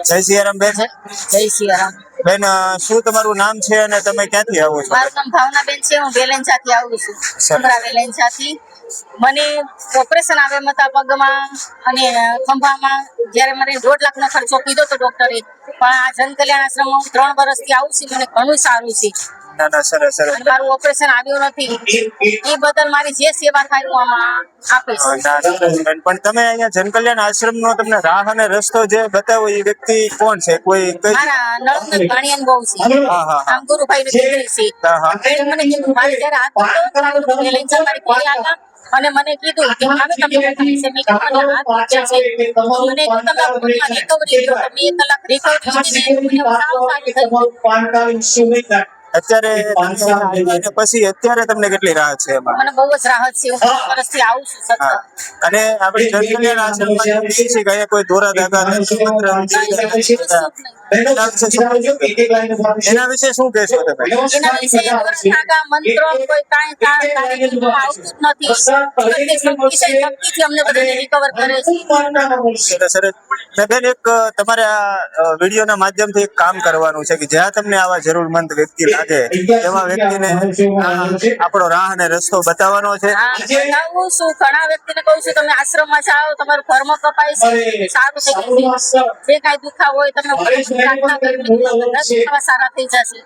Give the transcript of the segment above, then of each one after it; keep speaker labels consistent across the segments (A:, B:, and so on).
A: જય સિયારામ બેન.
B: જય સિયારામ
A: બેન, શું તમારું નામ છે અને તમે ક્યાંથી આવો છો?
B: મારું નામ ભાવનાબેન છે. હું વેલેન્જાથી આવું છું. સુંદરા વેલેન્જાથી. મને ઓપરેશન આવે મતા પગમાં અને ખંભામાં. જ્યારે મને 1.5 લાખનો ખર્ચો કીધો તો ડોક્ટરે, પણ આ જનકલ્યાણ આશ્રમમાં હું 3 વર્ષથી આવું છું. મને ઘણું સારું છે.
A: ના ના, સરસ સરસ.
B: અને મારું ઓપરેશન આવ્યું નથી. એ બદલ મારી જે સેવા થાય હું આમાં આપીશ.
A: ના, સરસ બેન. પણ તમે અહીંયા જનકલ્યાણ આશ્રમનો તમને રાહ અને રસ્તો જે બતાવો એ વ્યક્તિ કોણ છે? કોઈ
B: મારા નણંદ ભાણિયાન બહુ છે.
A: હા હા
B: આમ ગુરુભાઈની દીકરી છે.
A: હા હા.
B: એણે મને કીધું, મારે જ્યારે હાથ પકડો તો વેલેન્જા મારી ઘરે આવ્યા અને મને કીધું કે હવે તમને શું થાય છે? મેં કીધું મને હાથ પકડે છે. મને કીધું તમે પોતાના રિકવરી લો. તમે 1 કલાક રિકવરી કરીને સારું થઈ.
A: અત્યારે આવ્યા પછી અત્યારે તમને કેટલી રાહત છે એમાં?
B: મને બહુ જ રાહત છે. હું 3 વર્ષથી આવું છું સતત.
A: અને આપણી જનકલ્યાણ આશ્રમમાં એમ કહે છે કે અહીંયા કોઈ દોરા ધાગા એના વિશે શું કહેશો તમે?
B: એના વિશે દોરા મંત્રો કોઈ કાંઈ આવતું જ નથી. શક્તિથી અમને બધાને રિકવર કરે છે.
A: સરસ સરસ. બેન, એક તમારે આ વિડીયોના માધ્યમથી એક કામ કરવાનું છે કે જ્યાં તમને આવા જરૂરમંદ વ્યક્તિ લાગે એવા વ્યક્તિને આપણો રાહ અને રસ્તો બતાવવાનો છે.
B: બતાવું છું. ઘણા વ્યક્તિને કહું છું તમે આશ્રમમાં જાઓ, તમારું કર્મ કપાય છે, સારું થઈ જશે. જે કાંઈ દુખાવ હોય તમે પ્રાર્થના કરી સારા થઈ જશે.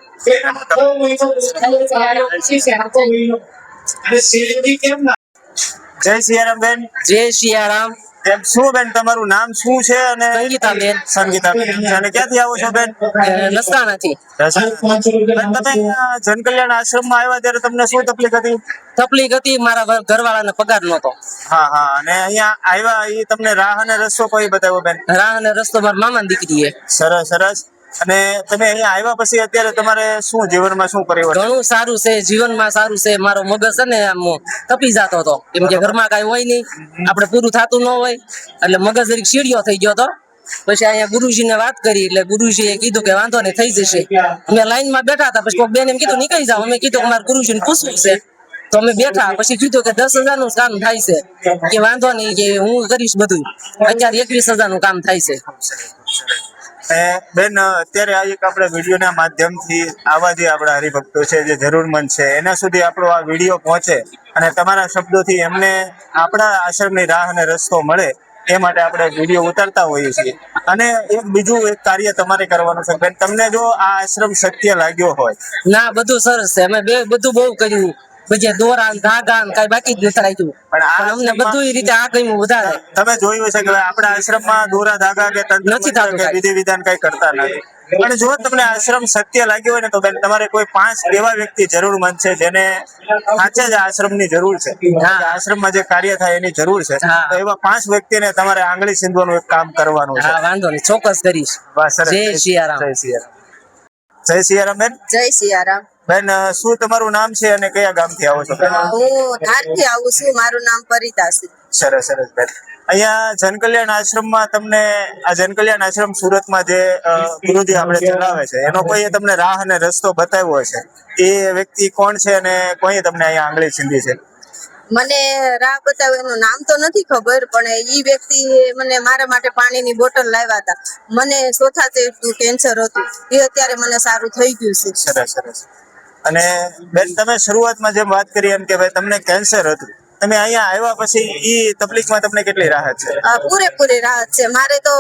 A: જય સિયારામ બેન.
C: જય સિયારામ.
A: શું બેન તમારું નામ શું છે? અને
C: સંગીતાબેન.
A: સંગીતાબેન. અને ક્યાંથી આવો છો બેન?
C: લસકાણાથી.
A: બેન, તમે અહીંયા જનકલ્યાણ આશ્રમમાં આવ્યા ત્યારે તમને શું તકલીફ હતી?
C: તકલીફ હતી, મારા ઘરવાળાને પગાર નહોતો.
A: હા હા. અને અહીંયા આવ્યા એ તમને રાહ અને રસ્તો કોઈ બતાવ્યો બેન?
C: રાહ અને રસ્તો મારા મામાની દીકરીએ.
A: સરસ સરસ. અને તમે અહીંયા આવ્યા પછી અત્યારે તમારે શું જીવનમાં શું પરિવર્તન?
C: ઘણું સારું છે, જીવનમાં સારું છે. મારો મગજ છે ને આમ તપી જતો હતો, કેમ કે ઘરમાં કઈ હોય નહીં, આપણે પૂરું થતું ન હોય એટલે મગજ જરીક સીડિયો થઈ ગયો હતો. પછી અહીંયા ગુરુજીને વાત કરી એટલે ગુરુજીએ કીધું કે વાંધો નહીં, થઈ જશે. અમે લાઈનમાં બેઠા હતા. પછી કોઈક બેન એમ કીધું નીકળી જાવ. અમે કીધું અમારે ગુરુજીને પૂછવું છે. તો અમે બેઠા. પછી કીધું કે 10,000 નું કામ થાય છે, કે વાંધો નહીં, કે હું કરીશ બધું. અત્યારે 21,000 નું કામ થાય છે.
A: બેન, અત્યારે આ એક આપણે વિડીયોના માધ્યમથી આવા જે આપણા હરિભક્તો છે, જે જરૂરમંદ છે, એના સુધી આપણો આ વિડીયો પહોંચે અને તમારા શબ્દોથી એમને આપણા આશ્રમની રાહ અને રસ્તો મળે એ માટે આપણે વિડીયો ઉતારતા હોઈએ છીએ. અને એક બીજું એક કાર્ય તમારે કરવાનું છે બેન. તમને જો આ આશ્રમ સત્ય લાગ્યો હોય?
C: ના, બધું સરસ છે. અમે બધું બહુ કર્યું. પછી દોરા ધાગા કઈ બાકી જ નથી રાખ્યું.
A: પણ
C: અમને બધું એ રીતે આ ગમ્યું વધારે.
A: તમે જોયું છે કે આપણા આશ્રમમાં દોરા ધાગા કે
C: નથી થતું
A: કે વિધિ વિધાન કઈ કરતા નથી. પણ જો તમને આશ્રમ સત્ય લાગ્યો હોય ને તો બેન, તમારે કોઈ 5 એવા વ્યક્તિ જરૂરમંદ છે જેને સાચે જ આશ્રમની જરૂર છે, આશ્રમમાં જે કાર્ય થાય એની જરૂર છે, તો એવા 5 વ્યક્તિને તમારે આંગળી સીંધવાનું એક કામ કરવાનું છે.
C: હા, વાંધો નહીં, ચોક્કસ કરીશ. જય સિયારામ.
A: જય સિયારામ. જય સિયારામ બેન.
B: જય સિયારામ.
A: બેન, શું તમારું નામ છે અને કયા ગામથી આવો છો?
B: હું ધારથી આવું છું. મારું નામ પરિતા છે.
A: સરસ સરસ બેન. અહીંયા જનકલ્યાણ આશ્રમમાં તમને આ જનકલ્યાણ આશ્રમ સુરતમાં જે ગુરુજી આપણે ચલાવે છે એનો કોઈ તમને રાહ અને રસ્તો બતાવ્યો છે? એ વ્યક્તિ કોણ છે અને કોઈ તમને અહીંયા આંગળી સીંધી છે?
B: મને રાહ બતાવ્યું, એનું નામ તો નથી ખબર, પણ ઈ વ્યક્તિ મને મારા માટે પાણીની બોટલ લાવ્યા હતા. મને ચોથા સ્ટેજનું કેન્સર હતું. એ અત્યારે મને સારું થઈ ગયું છે.
A: સરસ સરસ. અને બેન, તમે શરૂઆતમાં જેમ વાત કરી એમ કે ભાઈ તમને કેન્સર હતું, તમે અહીંયા આવ્યા પછી ઈ તકલીફમાં તમને કેટલી રાહત છે?
B: પૂરેપૂરી રાહત છે. મારે તો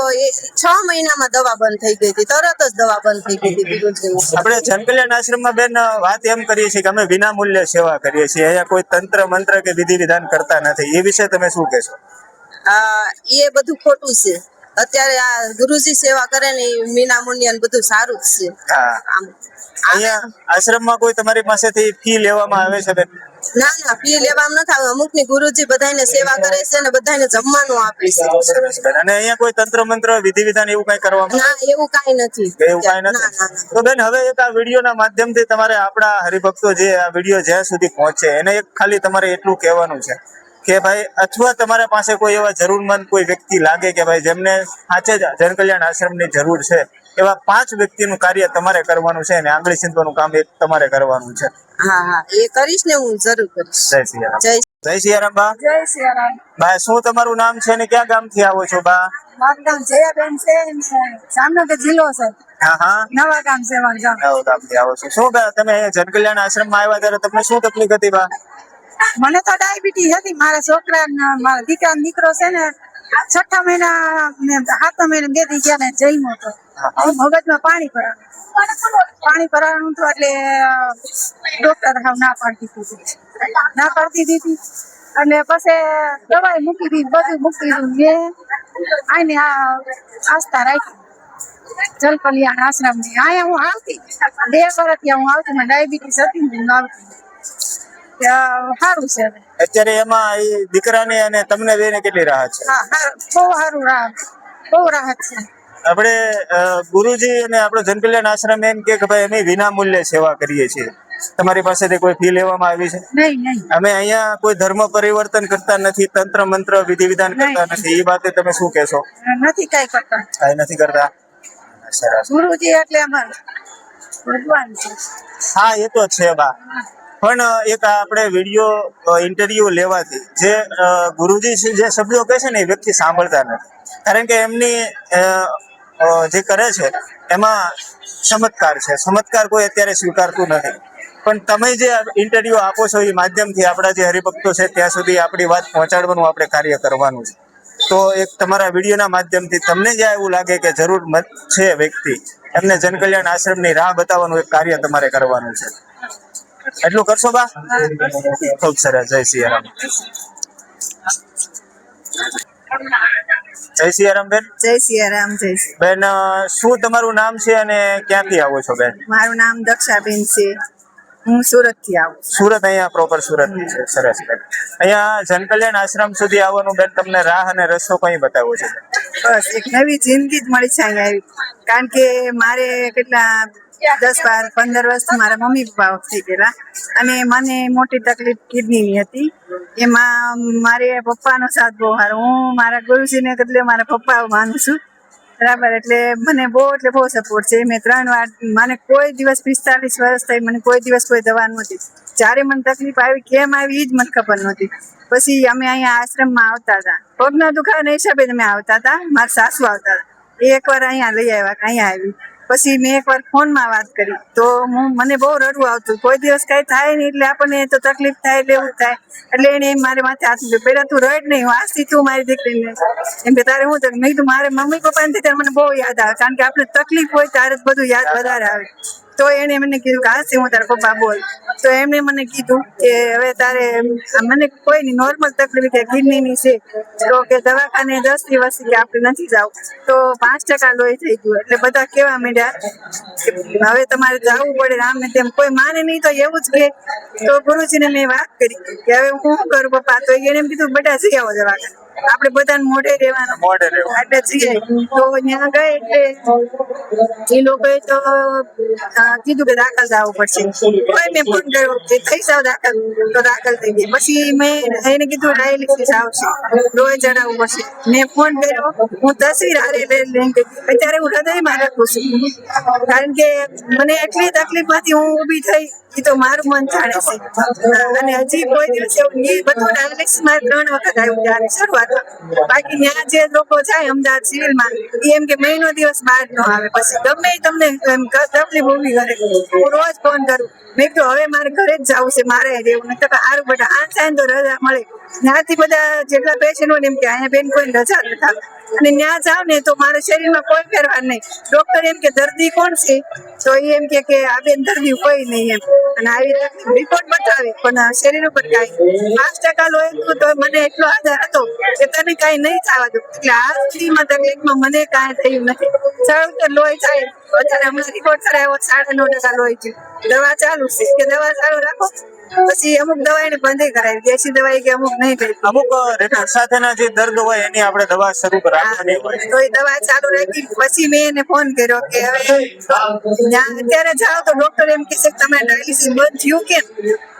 B: 6 મહિનામાં દવા બંધ થઈ ગઈ હતી. તરત જ દવા બંધ થઈ ગઈ હતી.
A: આપણે જનકલ્યાણ આશ્રમમાં બેન વાત એમ કરીએ છીએ કે અમે વિના મૂલ્યે સેવા કરીએ છીએ. અહીંયા કોઈ તંત્ર મંત્ર કે વિધિ વિધાન કરતા નથી. એ વિશે તમે શું કહેશો?
B: એ બધું ખોટું છે. અત્યારે આ ગુરુજી સેવા કરે ને એ વિના મૂલ્યે બધું સારું જ છે.
A: અહીંયા આશ્રમમાં કોઈ તમારી પાસેથી ફી લેવામાં આવે છે બેન?
B: ના ના, ફી લેવામાં નથી આવે. અમુક ની ગુરુજી બધાને સેવા કરે છે ને બધાને જમવાનું આપે છે.
A: અને અહીંયા કોઈ તંત્ર મંત્ર વિધિ વિધાન એવું કઈ કરવામાં?
B: ના, એવું કઈ નથી.
A: એવું કઈ નથી. તો બેન, હવે એક આ વિડીયોના માધ્યમથી તમારે આપણા હરિભક્તો જે આ વિડીયો જ્યાં સુધી પહોંચે એને એક ખાલી તમારે એટલું કહેવાનું છે કે ભાઈ, અથવા તમારા પાસે કોઈ એવા જરૂરમંદ કોઈ વ્યક્તિ લાગે કે ભાઈ જેમને સાચે જ જનકલ્યાણ આશ્રમની જરૂર છે, એવા 5 વ્યક્તિનું કાર્ય તમારે કરવાનું છે અને આંગળી સીંધવાનું કામ એ તમારે કરવાનું છે.
B: હા હા, એ કરીશ ને, હું જરૂર કરીશ.
A: જય શ્રી રામ.
B: જય
A: જય સિયારામ બા.
D: જય સિયારામ.
A: બા શું તમારું નામ છે ને ક્યાં ગામથી આવો છો બા?
D: મારું નામ જયાબેન છે ને જામનગર જિલ્લો છે.
A: હા હા,
D: નવા ગામ છે મારું ગામ.
A: નવા ગામથી આવો છો. શું બા તમે અહીંયા જનકલ્યાણ આશ્રમમાં આવ્યા ત્યારે તમને શું તકલીફ હતી બા?
D: મને તો ડાયાબિટીસ હતી. મારા છોકરા મારા દીકરા ને દીકરો છે ને 6 મહિના ને 7 મહિના બેથી ગયા ને જઈમો તો મગજમાં પાણી ભરાવાનું હતું એટલે ડોક્ટર હાવ ના પાડતી દીધી અને પછી દવાઈ મૂકી દીધી, બધું મૂકી દીધું. મેં આને આસ્થા રાખી જનકલ્યાણ આશ્રમ ની. અહીંયા હું આવતી 2 વર્ષથી હું આવતી. મને ડાયાબિટીસ હતી ને હું આવતી. સારું છે હવે.
A: અત્યારે એમાં એ દીકરાને અને તમને બેને કેટલી રાહત છે?
D: હા, બહુ સારું બહુ રાહત છે.
A: આપણે ગુરુજી અને આપણો જનકલ્યાણ આશ્રમ એમ કે ભાઈ અમે વિના મૂલ્યે સેવા કરીએ છીએ. તમારી પાસેથી કોઈ ફી લેવામાં આવી છે?
D: નહીં.
A: અમે અહીંયા કોઈ ધર્મ પરિવર્તન કરતા નથી, તંત્ર મંત્ર વિધિ વિધાન કરતા નથી. એ બાતે તમે શું કહેશો?
D: નથી કઈ કરતા.
A: કઈ નથી કરતા. સરસ.
D: ગુરુજી એટલે અમારા ભગવાન છે.
A: હા, એ તો છે બા. પણ એક આપણે વિડીયો ઇન્ટરવ્યુ લેવાથી જે ગુરુજી જે શબ્દો કહે છે ને એ વ્યક્તિ સાંભળતા નથી. કારણ કે એમની જે કરે છે એમાં ચમત્કાર છે. ચમત્કાર કોઈ અત્યારે સ્વીકારતું નથી. પણ તમે જે ઇન્ટરવ્યુ આપો છો એ માધ્યમથી આપણા જે હરિભક્તો છે ત્યાં સુધી આપણી વાત પહોંચાડવાનું આપણે કાર્ય કરવાનું છે. તો એક તમારા વિડીયોના માધ્યમથી તમને જ્યાં એવું લાગે કે જરૂર છે વ્યક્તિ, એમને જનકલ્યાણ આશ્રમની રાહ બતાવવાનું એક કાર્ય તમારે કરવાનું છે. એટલું કરશો બા? ખૂબ સરસ. જય સિયારામ. જય સિયારામ બેન.
D: જય સિયારામ. જય સિયારામ.
A: બેન શું તમારું નામ છે અને ક્યાંથી આવો છો બેન?
D: મારું નામ દક્ષાબેન છે. હું સુરત થી આવું.
A: સુરત, અહીંયા પ્રોપર સુરત થી છે. સરસ બેન. અહીંયા જનકલ્યાણ આશ્રમ સુધી આવવાનું બેન તમને રાહ અને રસ્તો કઈ બતાવો છે?
D: બસ એક નવી જિંદગી જ મળી છે અહીંયા આવી. કારણ કે મારે કેટલા 10-12-15 વર્ષથી મારા મમ્મી પપ્પા થઈ ગયેલા અને મને મોટી તકલીફ કિડનીની હતી. એમાં મારે પપ્પાનો સાથ બહુ સારો. હું મારા ગુરુજીને એટલે મારા પપ્પા માનું છું બરાબર. એટલે મને બહુ સપોર્ટ છે. મેં 3 વાર, મને કોઈ દિવસ 45 વર્ષ થઈ મને કોઈ દિવસ કોઈ દવા નહોતી. જ્યારે મને તકલીફ આવી કેમ આવી એ જ મને ખબર નહોતી. પછી અમે અહીંયા આશ્રમમાં આવતા હતા. પગના દુખાવાના હિસાબે અમે આવતા હતા. મારા સાસુ આવતા હતા. એકવાર અહીંયા લઈ આવ્યા, અહીંયા આવી. પછી મેં એકવાર ફોનમાં વાત કરી તો મને બહુ રડવું આવતું. કોઈ દિવસ કઈ થાય નહીં એટલે આપણને તો તકલીફ થાય એટલે એવું થાય. એટલે એને મારે માથે હાથ મૂક્યો. પેલા તું રડ નહીં, હું આજથી તું મારી દીકરીને એમ કે તારે હું મેં કીધું મારે મમ્મી પપ્પાને ત્યારે મને બહુ યાદ આવે. કારણ કે આપણે તકલીફ હોય ત્યારે જ બધું યાદ વધારે આવે. તો એને મને કીધું કે આજથી હું તારા પપ્પા બોલ. તો એમણે મને કીધું કે હવે તારે મને કોઈ નહીં, નોર્મલ તકલીફ કે કિડનીની છે તો કે દવાખાને 10 દિવસ કે આપણે નથી જવું. તો 5% લોહી થઈ ગયું. એટલે બધા કેવા માંડ્યા કે હવે તમારે જવું પડે આમ ને તેમ. કોઈ માને નહીં તો એવું જ કે. તો ગુરુજીને મેં વાત કરી કે હવે હું શું કરું પપ્પા. તો એને એમ કીધું બેટા જઈ આવો દવાખાને, આપણે બધાને મોઢે રહેવાનું એટલે જઈએ. તો ત્યાં ગઈ એટલે એ લોકોએ તો કીધું કે દાખલ થવું પડશે. કોઈ મેં ફોન કર્યો કે થઈ જાવ દાખલ, તો દાખલ થઈ ગઈ. પછી મેં એને કીધું ડાયાલિસિસ આવશે, લોહી ચડાવવું પડશે. મેં ફોન કર્યો, હું તસવીર હારે લઈને ગઈ. અત્યારે હું હૃદયમાં રાખું છું. કારણ કે મને એટલી તકલીફમાંથી હું ઊભી થઈ એ તો મારું મન જાણે છે. અને હજી કોઈ દિવસ એવું નહીં. બધું ડાયાલિસિસ માં 3 વખત આવ્યું ત્યારે શરૂઆતમાં. બાકી ત્યાં જે લોકો જાય અમદાવાદ સિવિલમાં એમ કે મહિનો દિવસ બહાર ન આવે. પછી ગમે તમને એમ તકલીફ ઊભી કરે. હું રોજ ફોન કરું. મેં કીધું હવે મારે ઘરે જ જવું છે, મારે રહેવું નથી. સારું બેટા આ થાય તો રજા મળે. ત્યાંથી બધા જેટલા પેશન્ટ હોય એમ કે અહીંયા બેન કોઈ રજા નથી આપતી. અને ત્યાં જાવ ને તો મારા શરીરમાં કોઈ ફેરફાર નહીં. ડોક્ટર એમ કે દર્દી કોણ છે તો એ એમ કે આ બેન દર્દી હોય નહીં એમ. અને આવી રિપોર્ટ બતાવે પણ શરીર ઉપર કાંઈ 5% લોહી હતું. તો મને એટલો આધાર હતો કે તને કાંઈ નહીં થવા દઉં. એટલે આ સુધીમાં તકલીફમાં મને કાંઈ થયું નથી. સળવતર લોહી થાય. અત્યારે હમણાં રિપોર્ટ કરાવ્યો 9.5% લોહી થયું. દવા ચાલુ છે કે દવા ચાલુ રાખો. પછી અમુક દવા એને બંધ કરાવી, દેશી દવા કે અમુક નહીં કરી.
A: અમુક રિપોર્ટ સાથેના જે દર્દ હોય એની આપણે દવા શરૂ કરાવવાની હોય.
D: તો એ દવા ચાલુ રાખી. પછી મેં એને ફોન કર્યો કે હવે અત્યારે જાઓ તો ડોક્ટર એમ કહે છે કે તમારે ડાયાલિસિસ બંધ થયું કેમ.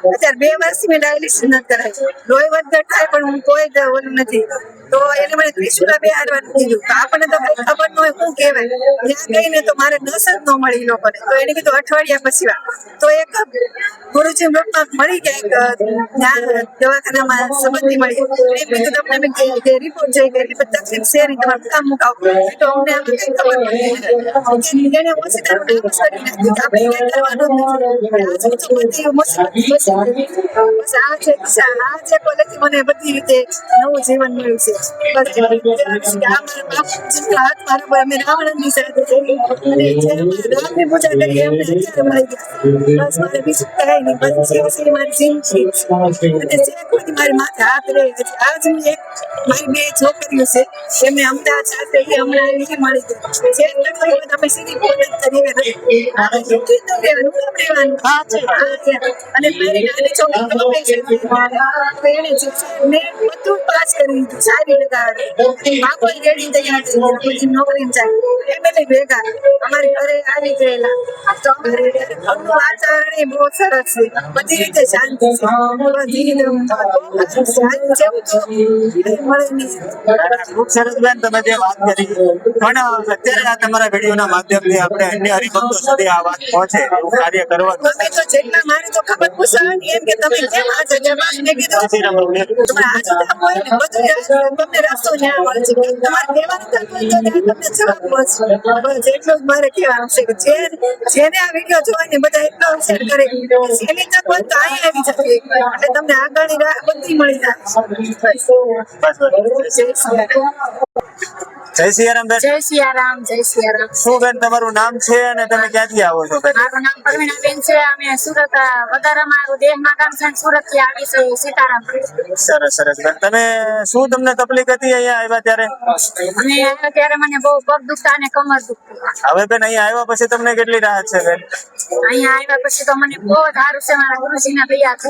D: અત્યારે 2 વર્ષથી મેં ડાયાલિસિસ નથી કરાવી. લોહી વધઘટ થાય પણ હું કોઈ જ ઓલું નથી. તો એને મને ત્રિશુલા બેહાડવાનું કીધું. તો આપણને તો કઈ ખબર ન હોય શું કહેવાય. ત્યાં ગઈને તો મારે નસ જ ન મળી એ લોકોને. તો એને કીધું અઠવાડિયા પછી વા. તો એક ગુરુજી ગ્રુપમાં મળી ગયા, ત્યાં દવાખાનામાં સંબંધી મળી. એને કીધું તમને મેં જે રિપોર્ટ જોઈ કે એટલી બધી તકલીફ છે નહીં, તમારે કામ મુકાવો. તો અમને આમાં કઈ ખબર નથી. એને ઓછીતાનું નામ જ કરી નાખ્યું. આપણે કઈ કરવાનું નથી. આજ તો બધી મુસીબત બસ આ છે દિશા. આ છે કોલેજથી મને બધી રીતે નવું જીવન મળ્યું છે. બસ આ મારા બાપુજીના હાથ મારા પર અમે રાવણની સાથે જઈએ અને જે રામની પૂજા કરીએ એમને અત્યારે મળી ગયા. બસ મારે બીજું કઈ નહીં. બસ જે મારી જિંદગી અને જે કોઈ મારી માથે હાથ રહે છે. આજ હું એક મારી 2 છોકરીઓ છે એમને અમદાવાદ સાથે હમણાં નહીં મળી ગઈ. જે તકલીફ તમે સીધી પોતે કરી અને મારી નાની છોકરી ગમે છે તો એને શિક્ષણને બધું પાસ કરી દીધું. સારી લગાડી બાપા રેડી તૈયાર થઈ ગયા. પછી નોકરી જાય ફેમિલી ભેગા અમારી ઘરે આવી ગયેલા. તો ઘરનું વાતાવરણ એ બહુ સરસ છે. બધી રીતે શાંતિ છે. બધી રીતે શાંતિ જેવું તો મળે નહીં.
A: ખૂબ સરસ બેન તમે જે વાત કરી, પણ અત્યારે આ તમારા વિડીયોના માધ્યમથી આપણે અન્ય હરિભક્તો સુધી આ વાત પહોંચે એવું કાર્ય કરવાનું.
D: અમે તો જેટલા મારે તો ખબર પૂછવાની એમ કે તમે કેમ આજે જમા મેં કીધું તમારે આજે કામ હોય ને બધું તમને રસ્તો ન્યા મળે છે. તમારે કહેવાનું કામ હોય તો ત્યાં તમને જવાબ મળશે. બસ એટલું જ મારે કહેવાનું છે કે જેને આ વિડીયો જોઈને બધા એટલો શેર કરે એની તક હોય તો અહીં આવી શકે એટલે તમને આગળની રાહ બધી મળી જાય.
A: જય સિયારામ બેન.
B: જય સિયારામ. જય સિયારામ.
A: શું બેન તમારું નામ છે અને તમે ક્યાંથી આવો છો બેન?
B: મારું નામ પરવીણાબેન છે. અમે સુરત વધારામાં દેહમાં ગામ છે. સુરત થી આવી છે સીતારામ.
A: સરસ સરસ બેન. તમે શું તમને તકલીફ હતી અહીંયા આવ્યા ત્યારે?
B: અને આવ્યા ત્યારે મને બહુ પગ દુખતા અને કમર દુખતી.
A: હવે બેન અહીંયા આવ્યા પછી તમને કેટલી રાહત છે બેન?
B: અહીંયા આવ્યા પછી તો મને બહુ જ સારું છે. મારા ગુરુજીના દયા છે.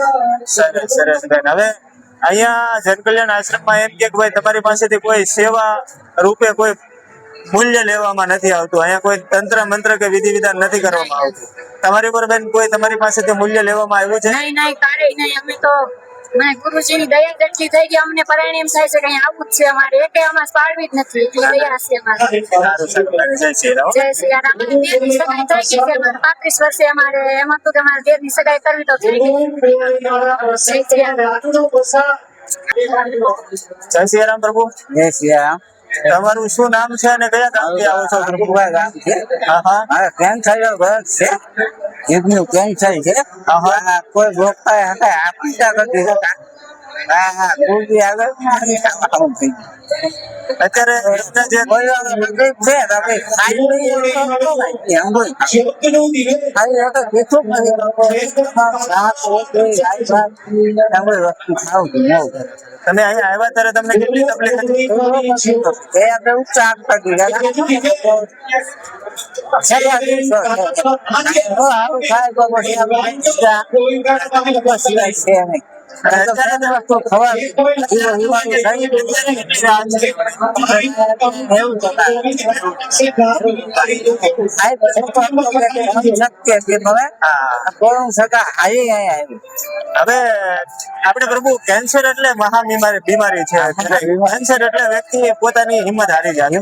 A: સરસ સરસ બેન. હવે અહીંયા જનકલ્યાણ આશ્રમમાં એમ કે ભાઈ તમારી પાસેથી કોઈ સેવા રૂપે કોઈ મૂલ્ય લેવામાં નથી આવતું. અહીંયા કોઈ તંત્ર મંત્ર કે વિધિ વિધાન નથી કરવામાં આવતું. તમારી પર બેન કોઈ તમારી પાસેથી મૂલ્ય લેવામાં આવ્યું છે?
B: નહીં નહીં કારે નહીં. અમે તો મને ગુરુજીની દયા જેટલી થઈ ગઈ અમને પરાયણ એમ થાય છે કે અહીંયા આવું જ છે. અમારે એકે અમારે પાડવી જ નથી. એટલી દયા છે અમારે.
A: સારું સારું બેન. જય શ્રી રામ.
B: જય સિયારામ. દેરની સગાઈ થઈ ગઈ છે. અમારે 35 વર્ષે અમારે એમ હતું કે અમારે દેરની સગાઈ કરવી તો થઈ ગઈ. જય સિયારામ.
A: જય સિયારામ પ્રભુ.
C: જય શ્રી રામ.
A: તમારું શું નામ છે અને કયા ગામથી આવો છો પ્રભુ?
C: ગામ છે
A: હા હા
C: મારે કેન્સર નો ઘર છે. જીભનું કેન્સર છે. કોઈ ગોપાય હતા આ પૈસા કરી હતા. હા કોઈ આગળ આવું થઈ ગયું.
A: અત્યારે એમના જે
C: બોલવાનો તકલીફ છે તો આપણે ખાઈ લઈએ તો ન લાગી. આમ બોલ. ખાઈ તો કેટલું નથી કરતો. રાત રોટલી રાત ભાત આમ કોઈ વસ્તુ ખાવું છું ન.
A: તમે અહીંયા આવ્યા ત્યારે તમને કેટલી તકલીફ હતી?
C: એ આપણે ઉચ્ચાર કરી ગયા.
A: હવે આપણે પ્રભુ કેન્સર એટલે મહા બીમારી છે. કેન્સર એટલે વ્યક્તિ પોતાની હિંમત હારી જાય.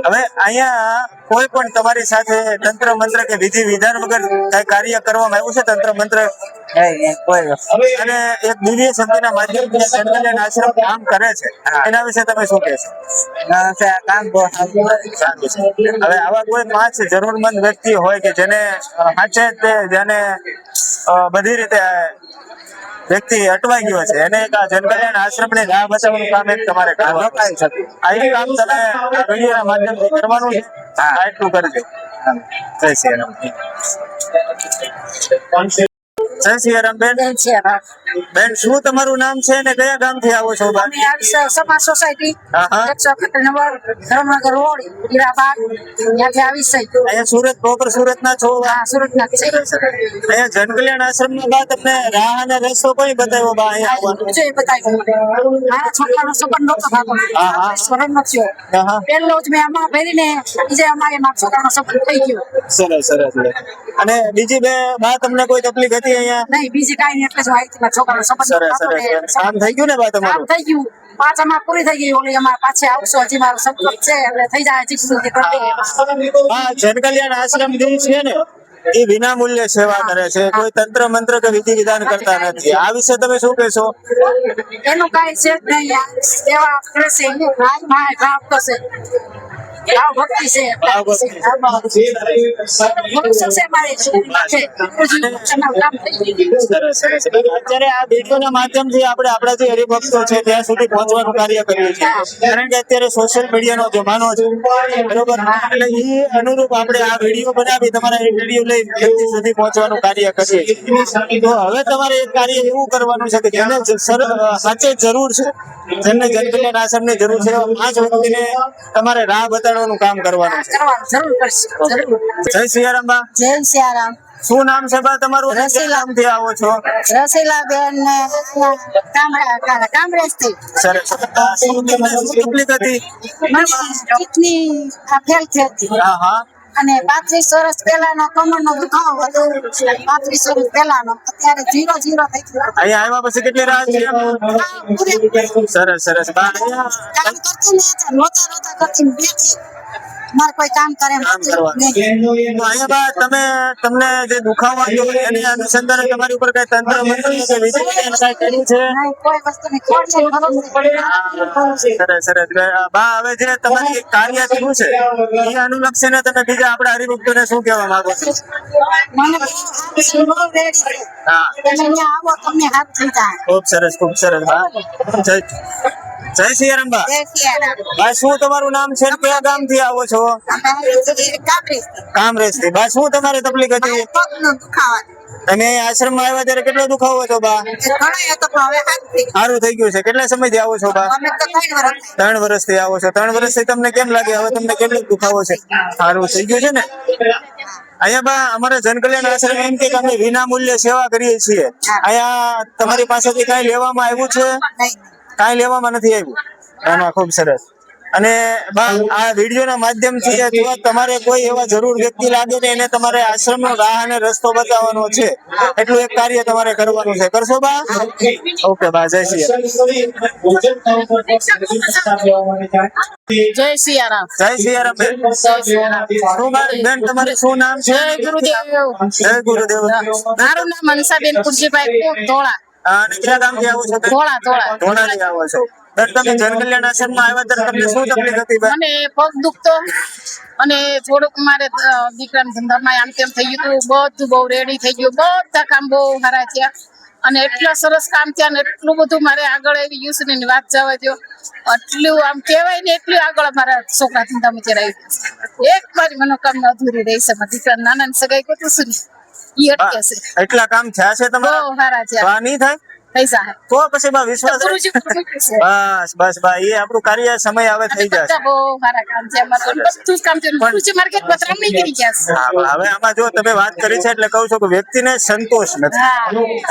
A: હવે અહીંયા કોઈ પણ તમારી સાથે તંત્ર મંત્ર કે વિધિ વિધાન વગર કઈ કાર્ય કરવામાં આવ્યું છે? તંત્ર મંત્ર અને એક દિવ્ય શક્તિના માધ્યમથી જનકલ્યાણ આશ્રમ કામ કરે છે, એના વિશે તમે શું કહેશો? હવે આવા કોઈ 5 જરૂરમંદ વ્યક્તિ હોય કે જેને સાચે જેને બધી રીતે વ્યક્તિ અટવાઈ ગયો છે, એને એક આ જનકલ્યાણ આશ્રમની રાહ બતાવવાનું કામ એક તમારે કરવાનું. આ એક કામ તમે આ વિડીયોના માધ્યમથી કરવાનું છે. આ એટલું કરજો. જય શ્રી રામ. જય શ્રી રામ બેન. બેન શું તમારું નામ છે અને કયા ગામથી આવો છો?
B: સમાજ સોસાયટી
A: હા હા
B: 171 નંબર ધર્મનગર રોડ હીરાબાગ ત્યાંથી આવી છે.
A: અહીંયા સુરત પ્રોપર સુરત ના છો?
B: હા સુરતના જ છે.
A: અહીંયા જનકલ્યાણ આશ્રમ માં બા તમને રાહ અને રસ્તો કોઈ બતાવ્યો બા અહીંયા આવવાનો?
B: જે બતાવ્યું મને. મારા છોકરાનો સંબંધ નહોતો થતો.
A: હા, હા.
B: સ્વર્ણ થયો.
A: હા હા
B: પહેલો જ મેં આમાં પહેરીને બીજે અમારે મારા છોકરાનો સંબંધ થઈ ગયો.
A: સરસ સરસ. અને બીજી બે બા તમને કોઈ તકલીફ હતી અહીંયા અહીંયા
E: નહીં બીજી કાંઈ નહીં એટલે જ આવી હતી મારા છોકરાનો સંબંધ
A: સરસ
E: હતો ને
A: સરસ કામ થઈ ગયું ને બા
E: કામ
A: તમારું
E: થઈ ગયું 5 અમાર પૂરી થઈ ગઈ ઓલી અમાર પાછી આવશો હજી મારો સંપર્ક છે એટલે થઈ જાય હજી સુધી કરી દઈએ
A: હા જનકલ્યાણ આશ્રમ જે છે ને એ વિના મૂલ્યે સેવા કરે છે કોઈ તંત્ર મંત્ર કે વિધિ વિધાન કરતા નથી આ વિશે તમે શું કહેશો
E: એનું કાંઈ છે જ નહીં યાર. સેવા કરે છે એનું ભાવ માય ભાવ કરશે ભાવ ભક્તિ છે
A: ભાવ ભક્તિ.
E: મનુષ્ય છે મારે છે ગુરુજીનું કામ થઈ ગયું
A: સરસ, સરસ. અત્યારે આ વિડીયોના માધ્યમથી આપણે આપણા જે હરિભક્તો છે ત્યાં સુધી પહોંચવાનું કાર્ય કરીએ છીએ કારણ કે અત્યારે સોશિયલ મીડિયાનો જમાનો છે બરોબર એટલે એ અનુરૂપ આપણે આ વિડીયો બનાવી તમારા એ વિડીયો લઈ વ્યક્તિ સુધી પહોંચવાનું કાર્ય કરીએ છીએ. તો હવે તમારે એક કાર્ય એવું કરવાનું છે કે જેને સાચે જરૂર છે જેમને જનકલ્યાણ આશ્રમની જરૂર છે એવા 5 વ્યક્તિને તમારે રાહ બતાડવાનું કામ કરવાનું છે.
E: કરવાનું જરૂર કરશે જરૂર
A: જય સિયારામ બા.
B: જય સિયારામ.
A: શું નામ છે બા તમારું અને કયા ગામથી આવો છો?
B: રસીલાબેન કામરેજ થી
A: સરસ. શું તમને શું તકલીફ હતી?
B: કિડની ફેલ થઈ હતી
A: હા હા
B: અને 35 વર્ષ પહેલાનો કમરનો દુખાવો હતો 35 વર્ષ પહેલાનો અત્યારે 0 થઈ ગયો
A: અહીંયા આવ્યા પછી કેટલી રાહત છે? સરસ સરસ બા અહીંયા
B: કામ કરતી ને રોતા કરતી બેઠી મારે કોઈ કામ કરે એમ
A: કામ
B: હતું
A: કરવાનું.
B: નહીં.
A: તો અહીંયા બા તમને જે દુખાવો હતો એની અનુસંધાને તમારી ઉપર કઈ તંત્ર મંત્ર કે વિધિ વિધાન કઈ કર્યું છે?
B: નહીં, કોઈ વસ્તુની ખોટ છે ભરોસે.
A: સરસ સરસ બા હવે જે તમારી કાર્ય થયું છે એ અનુલક્ષીને તમે બીજા આપણા હરિભક્તોને શું કહેવા માંગો છો?
B: મને બહુ બહુ રેડી છે.
A: હા
B: તમે અહીંયા આવો તમને હાથ થઈ જાય
A: ખૂબ સરસ બા. જય સિયારામ બા.
B: જય સિયારામ.
A: બા શું તમારું નામ છે અને કયા ગામથી આવો છો?
B: અમે કાપરી
A: કામરેજથી. બા શું તમારી તકલીફ હતી?
B: પગનો દુખાવો
A: તમે અહીં આશ્રમમાં આવ્યા ત્યારે કેટલો દુખાવો હતો બા?
B: ઘણો હતો પણ હવે હાથ થઈ ગયો.
A: સારું થઈ ગયું છે. કેટલા સમયથી આવો છો બા?
B: અમે તો 3 વર્ષ
A: 3 વર્ષથી આવો છો. 3 વર્ષથી તમને કેમ લાગે હવે તમને કેટલો દુખાવો છે? સારું થઈ ગયું છે ને? અહીંયા બા અમારા જનકલ્યાણ આશ્રમ એમ કે અમે વિના મૂલ્યે સેવા કરીએ છીએ. અહીંયા તમારી પાસેથી કાંઈ લેવામાં આવ્યું છે?
B: નહીં.
A: કાંઈ લેવામાં નથી આવ્યું. ના ખૂબ સરસ. અને બા આ વિડીયોના માધ્યમથી અથવા તમારે કોઈ એવા જરૂર વ્યક્તિ લાગે ને એને તમારે આશ્રમનો રાહ અને રસ્તો બતાવવાનો છે એટલું એક કાર્ય તમારે કરવાનું છે. કરશો બા? ઓકે બા. જય શ્રી
E: જય સિયારામ
A: જય સિયારામ બેન. શું બેન તમારું શું નામ છે?
E: જય ગુરુદેવ
A: જય ગુરુદેવ.
E: મારું નામ મનસાબેન કુરજીભાઈ ધોળા
A: અને કયા ગામથી આવો છો બેન?
E: ધોળા
A: ધોણાથી આવો છો. બેન તમે જનકલ્યાણ આશ્રમમાં આવ્યા ત્યારે તમને શું તકલીફ હતી બેન?
E: મને પગ દુખતો અને થોડુંક મારે દીકરાના ધંધામાં આમ તેમ થઈ ગયું હતું બધું બહુ રેડી થઈ ગયું બધા કામ બહુ સારા થયા અને એટલા સરસ કામ થયા ને એટલું બધું મારે આગળ એવી યુસની વાત જવા દો એટલું આમ કહેવાય ને એટલું આગળ મારા છોકરા ધંધામાં ચડાવી એક મારી મનોકામના અધૂરી રહી છે મારા દીકરા નાના સગાઈ કરતું શું ઈ અટકે છે
A: એટલા કામ થયા છે
E: બહુ
A: તમારા?
E: સારા થયા
A: બા નહીં થાય
E: થઈ જાય
A: તો પછી બા વિશ્વાસ
E: ગુરુજી
A: બસ બા એ આપણું કાર્ય સમય આવે થઈ જશે.
E: બહુ સારા કામ છે અમારે બધું જ કામ છે ગુરુજી માર્કેટમાં ત્રણ નહીં કરી ગયા છે.
A: હા, હવે આમાં જો તમે વાત કરી છે એટલે કહું છું કે વ્યક્તિને સંતોષ નથી.
E: હા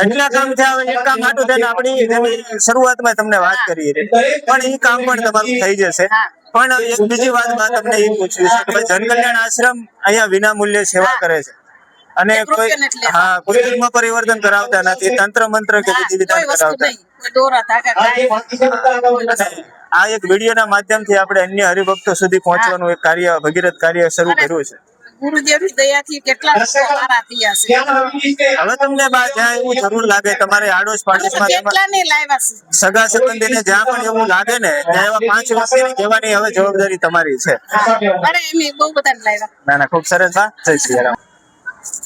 A: એટલા કામ થયા હવે એક કામ આટું થઈને આપણી જેમ શરૂઆતમાં તમને વાત કરી હતી પણ એ કામ પણ તમારું થઈ જશે. પણ એક બીજી વાતમાં તમને એ પૂછ્યું છે કે ભાઈ જનકલ્યાણ આશ્રમ અહીંયા વિના મૂલ્યે સેવા કરે છે અને કોઈ કોઈ ધર્મ પરિવર્તન કરાવતા નથી તંત્ર મંત્ર કે વિધિ વિધાન
E: કોઈ વસ્તુ
A: કરાવતા.
E: નહીં કોઈ દોરા ધાગા કાંઈ
A: અને આ એક વિડીયોના માધ્યમથી આપણે અન્ય હરિભક્તો સુધી પહોંચવાનું એક કાર્ય ભગીરથ કાર્ય શરૂ કર્યું છે.
E: ગુરુદેવની દયાથી કેટલા લોકો સારા થયા છે
A: હવે તમને બા જ્યાં એવું જરૂર લાગે તમારે આડોશ પાડોશમાં
E: કેટલા ને લાવ્યા છે
A: સગા સંબંધીને જ્યાં પણ એવું લાગે ને ત્યાં એવા 5 વ્યક્તિને કહેવાની હવે જવાબદારી તમારી છે.
E: અરે એમ બહુ બધા લાવ્યા
A: ના ના ખૂબ સરસ. હા જય સિયારામ.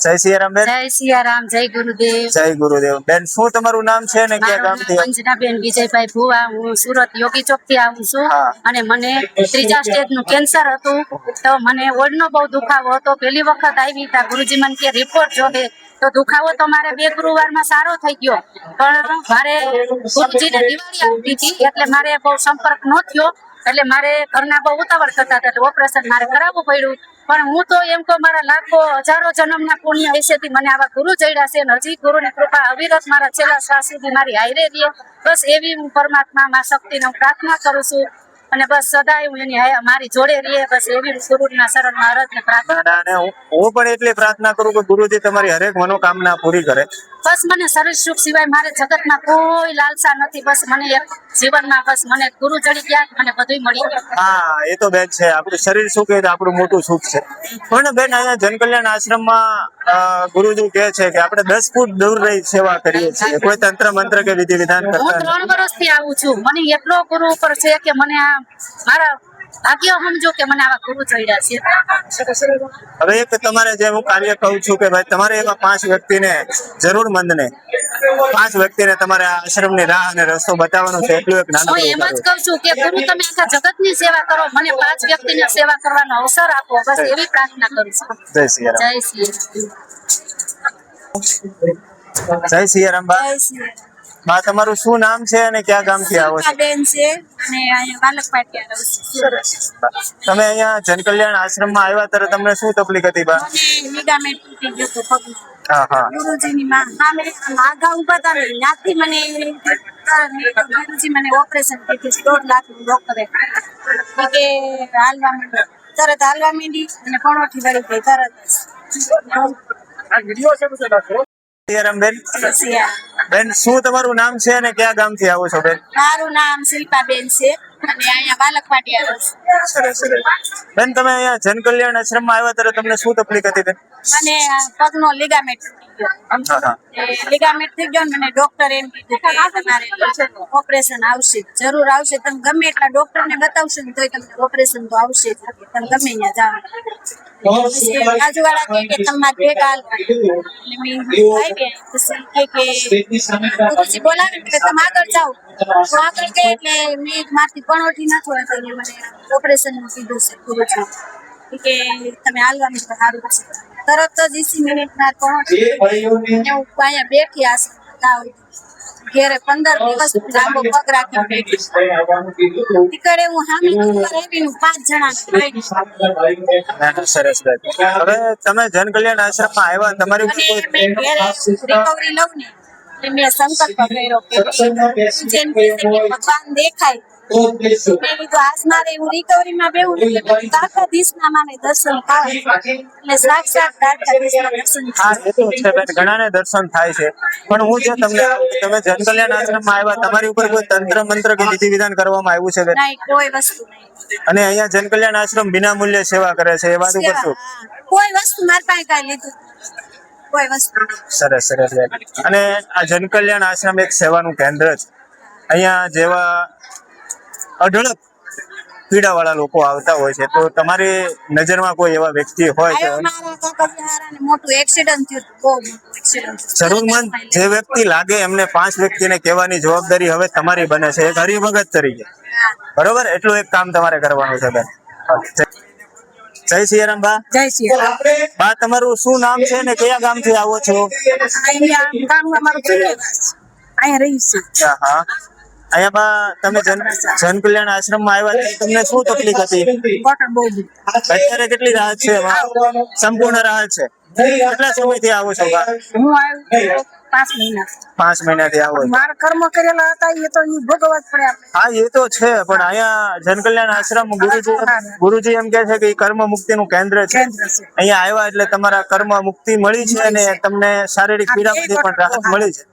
A: જય સિયારામ બેન.
B: જય સિયારામ. જય ગુરુદેવ.
A: જય ગુરુદેવ. બેન શું તમારું નામ છે ને કયા
B: મારું
A: ગામથી?
B: નામ અંજનાબેન વિજયભાઈ ભુવા. હું સુરત યોગી ચોક થી આવું છું
A: હા.
B: અને મને 3જા સ્ટેજનું કેન્સર હતું તો મને ઓળનો બહુ દુખાવો હતો. પહેલી વખત આવી ત્યાં ગુરુજી મને કે રિપોર્ટ જોહે તો દુખાવો તો મારે 2 ગુરુવારમાં સારો થઈ ગયો પણ મારે ગુરુજીને દિવાળી આવતી હતી એટલે મારે બહુ સંપર્ક ન થયો એટલે મારે ઘરના બહુ ઉતાવળ થતા હતા એટલે ઓપરેશન મારે કરાવવું પડ્યું. પણ હું તો એમ કહું મારા લાખો હજારો જન્મના પુણ્ય હૈસેથી મને આવા ગુરુ જડ્યા છે અને હજી ગુરુની કૃપા અવિરત મારા છેલ્લા શ્વાસ સુધી મારી હારે રહે બસ એવી હું પરમાત્મા માં શક્તિને હું પ્રાર્થના કરું છું અને બસ સદાય હું એની મારી જોડે રહે બસ એવી ગુરુના શરણમાં અરજ ને પ્રાર્થના.
A: અને હું પણ એટલી પ્રાર્થના કરું કે ગુરુજી તમારી હરેક મનોકામના પૂરી કરે.
B: બસ મને શરીર સુખ સિવાય મારે જગતમાં કોઈ લાલસા નથી. બસ મને એક જીવનમાં બસ મને ગુરુ ચડી ગયા, મને બધું મળી ગયું.
A: હા, એ તો બેન છે, આપણું શરીર સુખ એ તો આપણું મોટું સુખ છે. પણ બેન અહીંયા જનકલ્યાણ આશ્રમમાં ગુરુજી કહે છે કે આપણે 10 ફૂટ દૂર રહી સેવા કરીએ છીએ, કોઈ તંત્ર મંત્ર કે વિધિ વિધાન
B: હું
A: કરતા નથી.
B: 3 વર્ષથી આવું છું. મને એટલો ગુરુ ઉપર છે કે મને આ મારા ભાગ્ય સમજો કે મને આવા ગુરુ ચડ્યા છે.
A: હવે એક તમારે જે હું કાર્ય કહું છું કે ભાઈ તમારે એવા 5 વ્યક્તિને જરૂરમંદને 5 વ્યક્તિને તમારે આ આશ્રમની રાહ અને રસ્તો બતાવવાનો છે, એટલું એક નાનું
B: હું એમ જ કહું છું કે ગુરુ તમે આખા જગતની સેવા કરો, મને 5 વ્યક્તિની સેવા કરવાનો અવસર આપો, બસ એવી પ્રાર્થના કરું છું.
A: જય સિયારામ.
B: જય શ્રી
A: જય સિયારામ બા. બા તમારું શું નામ છે અને ક્યાં ગામથી આવો છો?
B: બેન છે અને અહીંયા બાલક પાટિયા રહું છું.
A: તમે અહીંયા જનકલ્યાણ આશ્રમમાં આવ્યા ત્યારે તમને શું તકલીફ હતી બા?
B: મને લીગામેન્ટ તૂટી ગયું હતું પગનું.
A: હા હા.
B: ગુરુજીની માં સામે આગા ઉભા હતા ને ત્યાંથી મને ગુરુજી મને ઓપરેશન કીધું 1.5 લાખનું ડોક્ટરે કે હાલવા માંડી, તરત હાલવા માંડી અને પણોઠી વળી ગઈ તરત
A: સિયારામ બેન.
B: જ.
A: બેન શું તમારું નામ છે અને ક્યાં ગામથી આવો છો બેન?
B: મારું નામ શિલ્પાબેન છે અને અહીંયા બાલક પાટિયા રહું છું.
A: સરસ સરસ. બેન તમે અહીંયા જનકલ્યાણ આશ્રમમાં આવ્યા ત્યારે તમને શું તકલીફ હતી બેન?
B: મને આ પગનો લીગામેન્ટ તૂટી ગયો.
A: હા હા.
B: લીગામેન્ટ થઈ ગયો ને મને ડોક્ટરે એમ કીધું કે તમારે ઓપરેશન આવશે, જરૂર આવશે. તમે ગમે એટલા ડોક્ટરને બતાવશો ને તોય તમને ઓપરેશન તો આવશે જ. તમે ગમે ત્યાં જાઓ. પછી બાજુવાળા કહે કે તમારે ભેગા હાલવા. એટલે મેં આવી ગયા. પછી કે ગુરુજી બોલાવે એટલે તમે આગળ જાઓ. તો આગળ ગઈ એટલે મેં મારથી પણોઠી ન થોડે તો મને ઓપરેશન નું કીધું છે ગુરુજી કે તમે હાલવાનું તો સારું છે. તરત જ 20 મિનિટમાં પહોંચી હું અહીંયા બેઠી આસન ઘેરે 15 દિવસ લાંબો પગ રાખી બેઠી. ટીકડે હું હામી ઉપર આવીને 5 જણા
A: સરસ બેન. હવે તમે જનકલ્યાણ આશ્રમમાં આવ્યા તમારી ઉપર કોઈ
B: મેં ઘેરે રિકવરી લઉં ને એટલે મેં સંકલ્પ કર્યો કે જેમ કે ભગવાન દેખાય મેં કીધું આજ મારે એવું રિકવરીમાં બેવું એટલે દ્વારકાધીશના મારે દર્શન થાય એટલે સાક્ષાત દ્વારકાધીશના દર્શન
A: હા એ તો છે બેન, ઘણાને દર્શન થાય છે. પણ હું જો તમને તમે જનકલ્યાણ આશ્રમમાં આવ્યા તમારી ઉપર કોઈ તંત્ર મંત્ર કે વિધિ વિધાન કરવામાં આવ્યું છે બેન?
B: નહીં, કોઈ વસ્તુ નહીં.
A: અને અહીંયા જનકલ્યાણ આશ્રમ વિના મૂલ્યે સેવા કરે છે, એ વાત ઉપર શું?
B: કોઈ વસ્તુ મારી પાસે કાંઈ લીધું કોઈ વસ્તુ નહીં.
A: સરસ સરસ બેન. અને આ જનકલ્યાણ આશ્રમ એક સેવાનું કેન્દ્ર છે. અહીંયા જેવા અઢળક પીડાવાળા લોકો આવતા હોય છે, તો તમારી નજરમાં કોઈ એવા વ્યક્તિ હોય
B: આયો
A: કે
B: મારા કાકાજીહારાને મોટું એક્સિડન્ટ થયું હતું, બહુ મોટું એક્સિડન્ટ.
A: જરૂરમંદ જે વ્યક્તિ લાગે એમને 5 વ્યક્તિને કહેવાની જવાબદારી હવે તમારી બને છે, એક હરિભગત તરીકે. બરોબર, એટલું એક કામ તમારે કરવાનું છે બેન. જય સિયારામ બા.
E: જય સિયારામ.
A: બા તમારું શું નામ છે ને કયા ગામથી આવો છો?
E: અહીંયા કામ અમારું ચુનિયાદાસ અહીંયા રહી છે.
A: હા. અહીંયા બા તમે જનકલ્યાણ આશ્રમમાં આવ્યા ત્યારે તમને શું તકલીફ હતી?
E: કોટર બહુ દુખે.
A: અત્યારે કેટલી રાહત છે એમાં? સંપૂર્ણ રાહત છે. કેટલા સમયથી આવો છો બા?
E: હું આવ્યો 5 મહિના.
A: 5 મહિનાથી આવો છો.
E: મારા કર્મ કરેલા હતા એ તો ઈ ભોગવવા જ પડે આપણે.
A: હા એ તો છે, પણ અહીંયા જનકલ્યાણ આશ્રમ ગુરુજી એમ કે છે કે કર્મ મુક્તિ નું કેન્દ્ર છે.
E: કેન્દ્ર છે.
A: અહીંયા આવ્યા એટલે તમારા કર્મ મુક્તિ મળી છે અને તમને શારીરિક પીડામાંથી પણ રાહત મળી છે.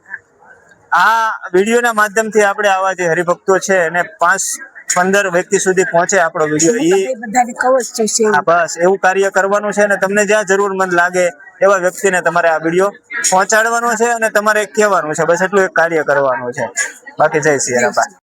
A: આ વિડીયોના માધ્યમથી આપણે આવા જે હરિભક્તો છે એને 5-15 વ્યક્તિ સુધી પહોંચે આપણો વિડીયો, એ
E: બધાને કવચ છે.
A: હા બસ એવું કાર્ય કરવાનું છે. અને તમને જ્યાં જરૂરમંદ લાગે એવા વ્યક્તિને તમારે આ વિડીયો પહોંચાડવાનો છે અને તમારે કહેવાનું છે, બસ એટલું એક કાર્ય કરવાનું છે. બાકી જય સિયારામ.